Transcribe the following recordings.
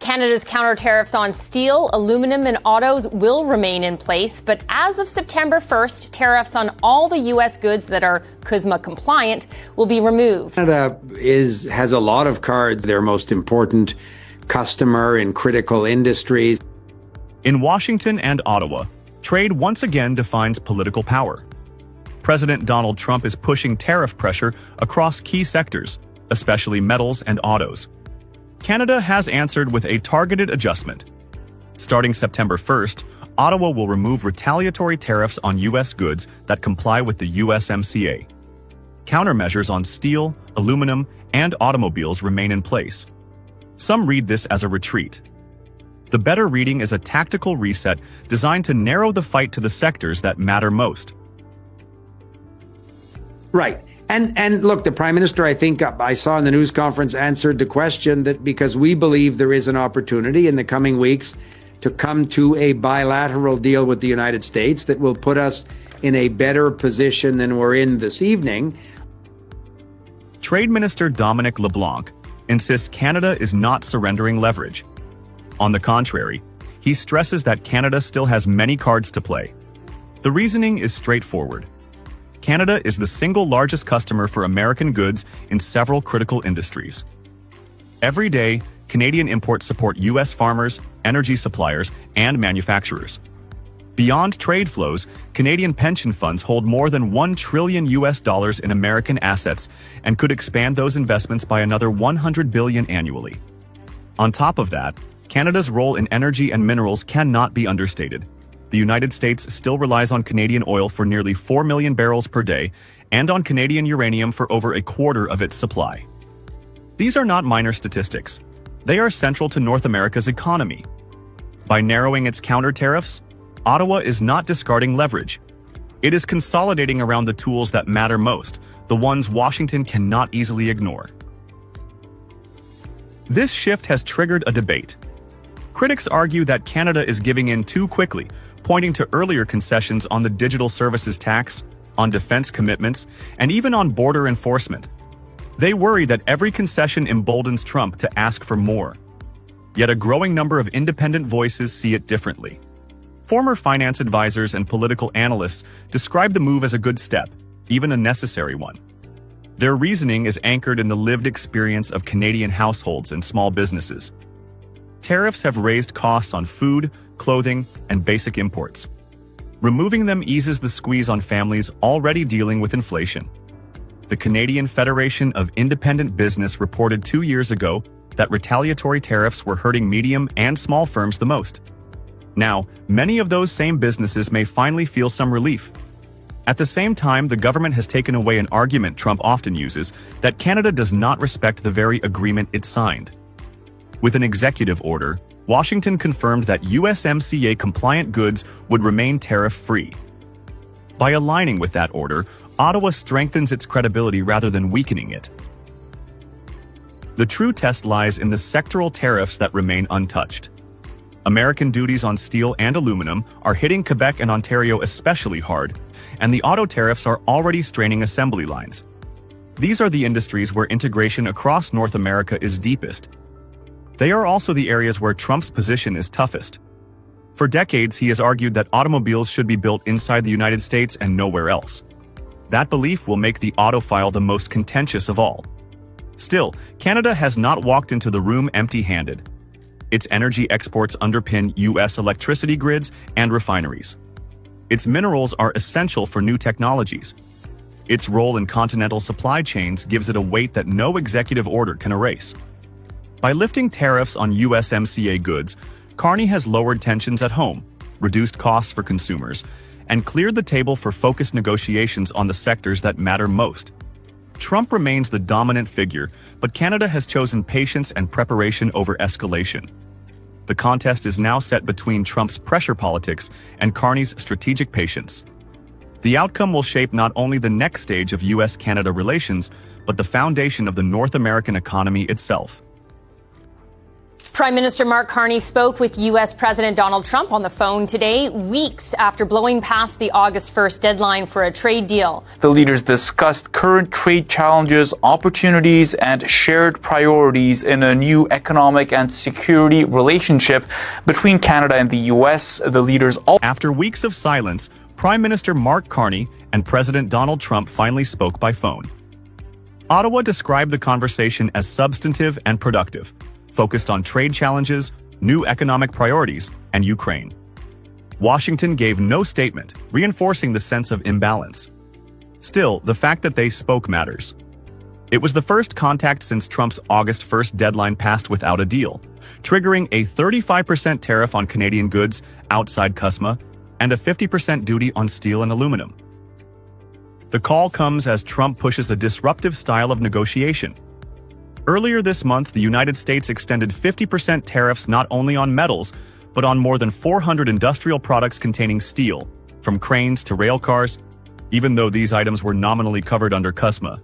Canada's counter tariffs on steel, aluminum and autos will remain in place, but as of September 1st, tariffs on all the U.S. goods that are CUSMA compliant will be removed. Canada has a lot of cards, their most important customer in critical industries. In Washington and Ottawa, trade once again defines political power. President Donald Trump is pushing tariff pressure across key sectors, especially metals and autos. Canada has answered with a targeted adjustment. Starting September 1st, Ottawa will remove retaliatory tariffs on U.S. goods that comply with the USMCA. Countermeasures on steel, aluminum, and automobiles remain in place. Some read this as a retreat. The better reading is a tactical reset designed to narrow the fight to the sectors that matter most. Right. And look, the Prime Minister, I think I saw in the news conference, answered the question that because we believe there is an opportunity in the coming weeks to come to a bilateral deal with the United States that will put us in a better position than we're in this evening. Trade Minister Dominic LeBlanc insists Canada is not surrendering leverage. On the contrary, he stresses that Canada still has many cards to play. The reasoning is straightforward. Canada is the single largest customer for American goods in several critical industries. Every day, Canadian imports support U.S. farmers, energy suppliers, and manufacturers. Beyond trade flows, Canadian pension funds hold more than $1 trillion in American assets and could expand those investments by another $100 billion annually. On top of that, Canada's role in energy and minerals cannot be understated. The United States still relies on Canadian oil for nearly 4 million barrels per day and on Canadian uranium for over a quarter of its supply. These are not minor statistics. They are central to North America's economy. By narrowing its counter tariffs, Ottawa is not discarding leverage. It is consolidating around the tools that matter most, the ones Washington cannot easily ignore. This shift has triggered a debate. Critics argue that Canada is giving in too quickly, pointing to earlier concessions on the digital services tax, on defense commitments, and even on border enforcement. They worry that every concession emboldens Trump to ask for more. Yet a growing number of independent voices see it differently. Former finance advisors and political analysts describe the move as a good step, even a necessary one. Their reasoning is anchored in the lived experience of Canadian households and small businesses. Tariffs have raised costs on food, clothing, and basic imports. Removing them eases the squeeze on families already dealing with inflation. The Canadian Federation of Independent Business reported 2 years ago that retaliatory tariffs were hurting medium and small firms the most. Now, many of those same businesses may finally feel some relief. At the same time, the government has taken away an argument Trump often uses, that Canada does not respect the very agreement it signed. With an executive order, Washington confirmed that USMCA-compliant goods would remain tariff-free. By aligning with that order, Ottawa strengthens its credibility rather than weakening it. The true test lies in the sectoral tariffs that remain untouched. American duties on steel and aluminum are hitting Quebec and Ontario especially hard, and the auto tariffs are already straining assembly lines. These are the industries where integration across North America is deepest. They are also the areas where Trump's position is toughest. For decades, he has argued that automobiles should be built inside the United States and nowhere else. That belief will make the auto file the most contentious of all. Still, Canada has not walked into the room empty-handed. Its energy exports underpin U.S. electricity grids and refineries. Its minerals are essential for new technologies. Its role in continental supply chains gives it a weight that no executive order can erase. By lifting tariffs on USMCA goods, Carney has lowered tensions at home, reduced costs for consumers, and cleared the table for focused negotiations on the sectors that matter most. Trump remains the dominant figure, but Canada has chosen patience and preparation over escalation. The contest is now set between Trump's pressure politics and Carney's strategic patience. The outcome will shape not only the next stage of U.S.-Canada relations, but the foundation of the North American economy itself. Prime Minister Mark Carney spoke with U.S. President Donald Trump on the phone today, weeks after blowing past the August 1st deadline for a trade deal. The leaders discussed current trade challenges, opportunities, and shared priorities in a new economic and security relationship between Canada and the U.S. The leaders After weeks of silence, Prime Minister Mark Carney and President Donald Trump finally spoke by phone. Ottawa described the conversation as substantive and productive, focused on trade challenges, new economic priorities, and Ukraine. Washington gave no statement, reinforcing the sense of imbalance. Still, the fact that they spoke matters. It was the first contact since Trump's August 1st deadline passed without a deal, triggering a 35% tariff on Canadian goods outside CUSMA and a 50% duty on steel and aluminum. The call comes as Trump pushes a disruptive style of negotiation. Earlier this month, the United States extended 50% tariffs not only on metals, but on more than 400 industrial products containing steel, from cranes to rail cars, even though these items were nominally covered under CUSMA.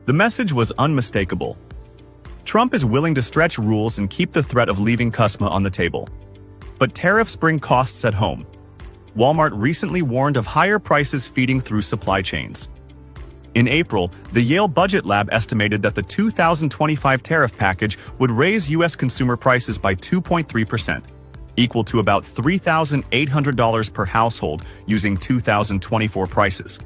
The message was unmistakable. Trump is willing to stretch rules and keep the threat of leaving CUSMA on the table. But tariffs bring costs at home. Walmart recently warned of higher prices feeding through supply chains. In April, the Yale Budget Lab estimated that the 2025 tariff package would raise U.S. consumer prices by 2.3%, equal to about $3,800 per household using 2024 prices.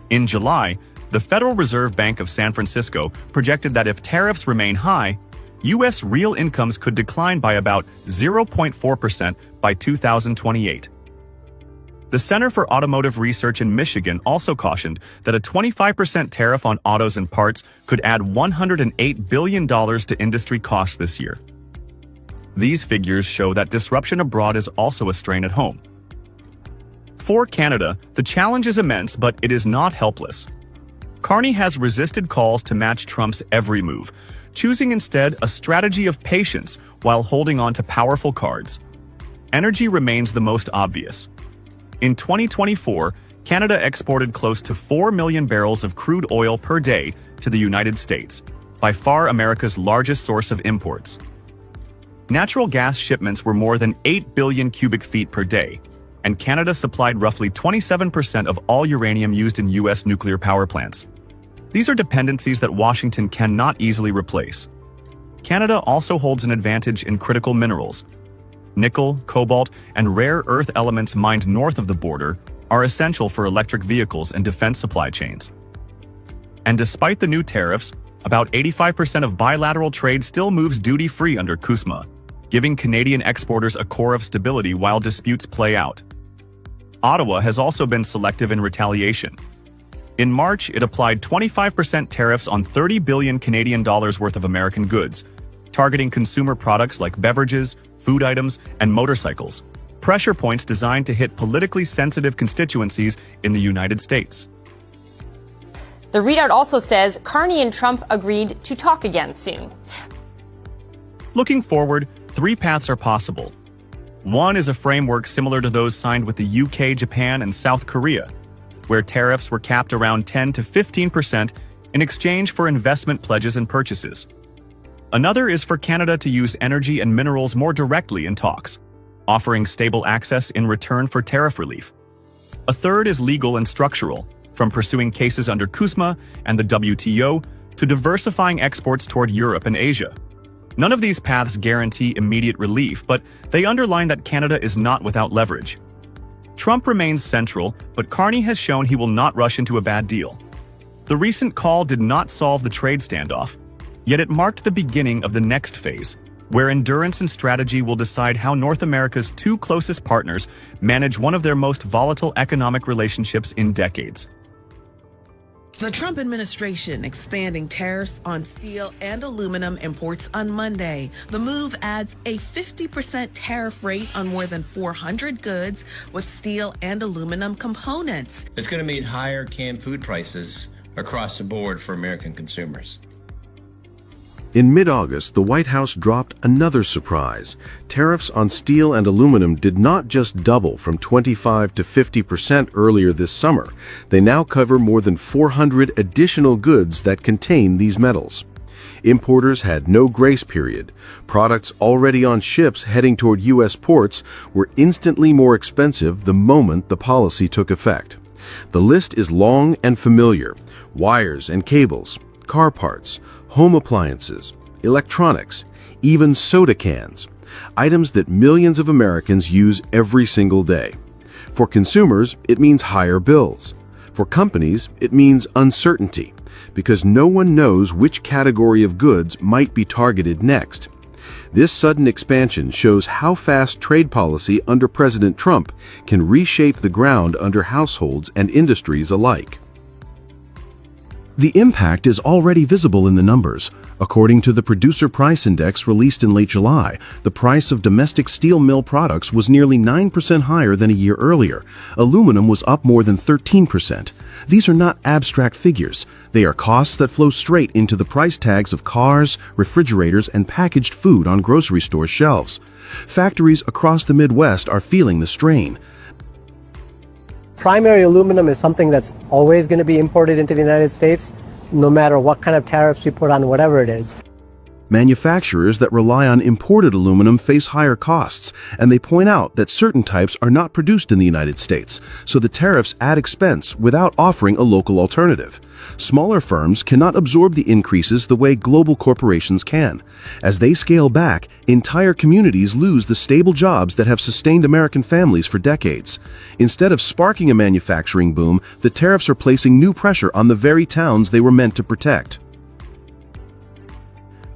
In July, the Federal Reserve Bank of San Francisco projected that if tariffs remain high, U.S. real incomes could decline by about 0.4% by 2028. The Center for Automotive Research in Michigan also cautioned that a 25% tariff on autos and parts could add $108 billion to industry costs this year. These figures show that disruption abroad is also a strain at home. For Canada, the challenge is immense, but it is not helpless. Carney has resisted calls to match Trump's every move, choosing instead a strategy of patience while holding on to powerful cards. Energy remains the most obvious. In 2024, Canada exported close to 4 million barrels of crude oil per day to the United States, by far America's largest source of imports. Natural gas shipments were more than 8 billion cubic feet per day, and Canada supplied roughly 27% of all uranium used in U.S. nuclear power plants. These are dependencies that Washington cannot easily replace. Canada also holds an advantage in critical minerals. Nickel, cobalt, and rare earth elements mined north of the border are essential for electric vehicles and defense supply chains. And despite the new tariffs, about 85% of bilateral trade still moves duty-free under CUSMA, giving Canadian exporters a core of stability while disputes play out. Ottawa has also been selective in retaliation. In March, it applied 25% tariffs on 30 billion Canadian dollars worth of American goods, targeting consumer products like beverages, food items, and motorcycles, pressure points designed to hit politically sensitive constituencies in the United States. The readout also says Carney and Trump agreed to talk again soon. Looking forward, 3 paths are possible. One is a framework similar to those signed with the UK, Japan, and South Korea, where tariffs were capped around 10 to 15% in exchange for investment pledges and purchases. Another is for Canada to use energy and minerals more directly in talks, offering stable access in return for tariff relief. A third is legal and structural, from pursuing cases under CUSMA and the WTO to diversifying exports toward Europe and Asia. None of these paths guarantee immediate relief, but they underline that Canada is not without leverage. Trump remains central, but Carney has shown he will not rush into a bad deal. The recent call did not solve the trade standoff, yet it marked the beginning of the next phase, where endurance and strategy will decide how North America's 2 closest partners manage one of their most volatile economic relationships in decades. The Trump administration expanding tariffs on steel and aluminum imports on Monday. The move adds a 50% tariff rate on more than 400 goods with steel and aluminum components. It's going to mean higher canned food prices across the board for American consumers. In mid-August, the White House dropped another surprise. Tariffs on steel and aluminum did not just double from 25% to 50% earlier this summer. They now cover more than 400 additional goods that contain these metals. Importers had no grace period. Products already on ships heading toward U.S. ports were instantly more expensive the moment the policy took effect. The list is long and familiar: wires and cables, car parts, home appliances, electronics, even soda cans, items that millions of Americans use every single day. For consumers, it means higher bills. For companies, it means uncertainty, because no one knows which category of goods might be targeted next. This sudden expansion shows how fast trade policy under President Trump can reshape the ground under households and industries alike. The impact is already visible in the numbers. According to the Producer Price Index released in late July, the price of domestic steel mill products was nearly 9% higher than a year earlier. Aluminum was up more than 13%. These are not abstract figures. They are costs that flow straight into the price tags of cars, refrigerators, and packaged food on grocery store shelves. Factories across the Midwest are feeling the strain. Primary aluminum is something that's always going to be imported into the United States, no matter what kind of tariffs we put on whatever it is. Manufacturers that rely on imported aluminum face higher costs, and they point out that certain types are not produced in the United States, so the tariffs add expense without offering a local alternative. Smaller firms cannot absorb the increases the way global corporations can. As they scale back, entire communities lose the stable jobs that have sustained American families for decades. Instead of sparking a manufacturing boom, the tariffs are placing new pressure on the very towns they were meant to protect.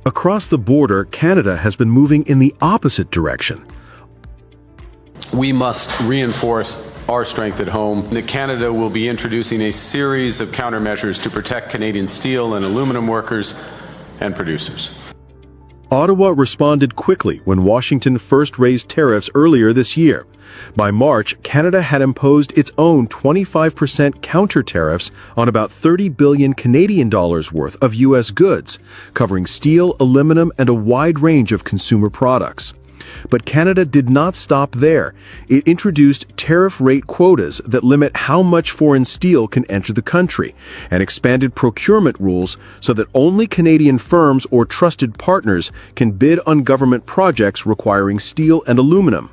Across the border, Canada has been moving in the opposite direction. We must reinforce our strength at home. Canada will be introducing a series of countermeasures to protect Canadian steel and aluminum workers and producers. Ottawa responded quickly when Washington first raised tariffs earlier this year. By March, Canada had imposed its own 25% counter tariffs on about 30 billion Canadian dollars worth of U.S. goods, covering steel, aluminum, and a wide range of consumer products. But Canada did not stop there. It introduced tariff rate quotas that limit how much foreign steel can enter the country, and expanded procurement rules so that only Canadian firms or trusted partners can bid on government projects requiring steel and aluminum.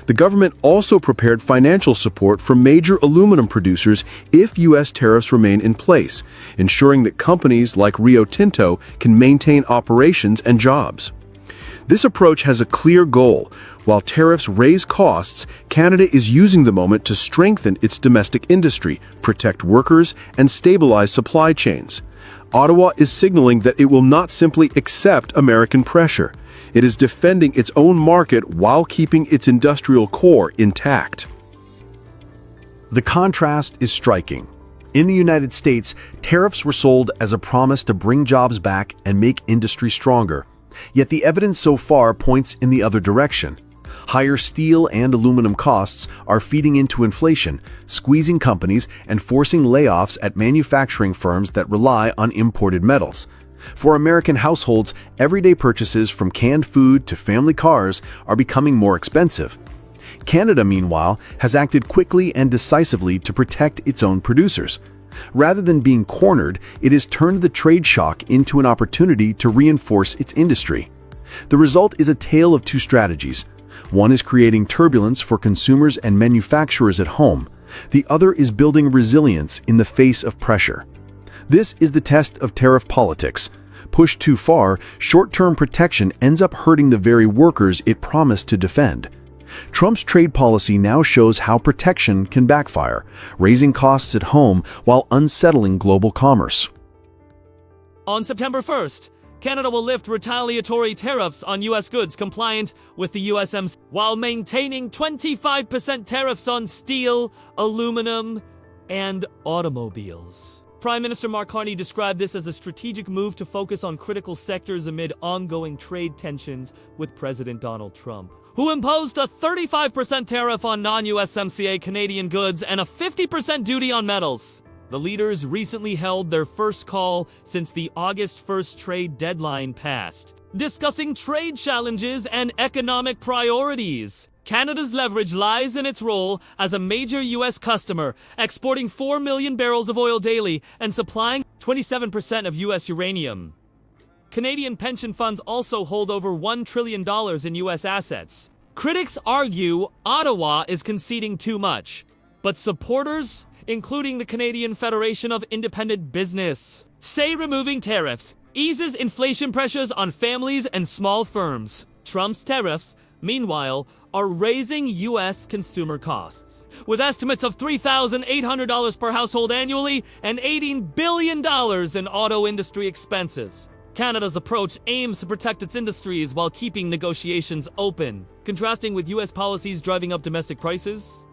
The government also prepared financial support for major aluminum producers if U.S. tariffs remain in place, ensuring that companies like Rio Tinto can maintain operations and jobs. This approach has a clear goal. While tariffs raise costs, Canada is using the moment to strengthen its domestic industry, protect workers, and stabilize supply chains. Ottawa is signaling that it will not simply accept American pressure. It is defending its own market while keeping its industrial core intact. The contrast is striking. In the United States, tariffs were sold as a promise to bring jobs back and make industry stronger. Yet the evidence so far points in the other direction. Higher steel and aluminum costs are feeding into inflation, squeezing companies and forcing layoffs at manufacturing firms that rely on imported metals. For American households, everyday purchases from canned food to family cars are becoming more expensive. Canada, meanwhile, has acted quickly and decisively to protect its own producers. Rather than being cornered, it has turned the trade shock into an opportunity to reinforce its industry. The result is a tale of two strategies. One is creating turbulence for consumers and manufacturers at home. The other is building resilience in the face of pressure. This is the test of tariff politics. Pushed too far, short-term protection ends up hurting the very workers it promised to defend. Trump's trade policy now shows how protection can backfire, raising costs at home while unsettling global commerce. On September 1st, Canada will lift retaliatory tariffs on U.S. goods compliant with the USMCA, while maintaining 25% tariffs on steel, aluminum, and automobiles. Prime Minister Mark Carney described this as a strategic move to focus on critical sectors amid ongoing trade tensions with President Donald Trump, who imposed a 35% tariff on non-USMCA Canadian goods and a 50% duty on metals. The leaders recently held their first call since the August 1st trade deadline passed, discussing trade challenges and economic priorities. Canada's leverage lies in its role as a major U.S. customer, exporting 4 million barrels of oil daily and supplying 27% of U.S. uranium. Canadian pension funds also hold over $1 trillion in U.S. assets. Critics argue Ottawa is conceding too much, but supporters, including the Canadian Federation of Independent Business, say removing tariffs eases inflation pressures on families and small firms. Trump's tariffs, meanwhile, are raising U.S. consumer costs, with estimates of $3,800 per household annually and $18 billion in auto industry expenses. Canada's approach aims to protect its industries while keeping negotiations open. Contrasting with U.S. policies driving up domestic prices,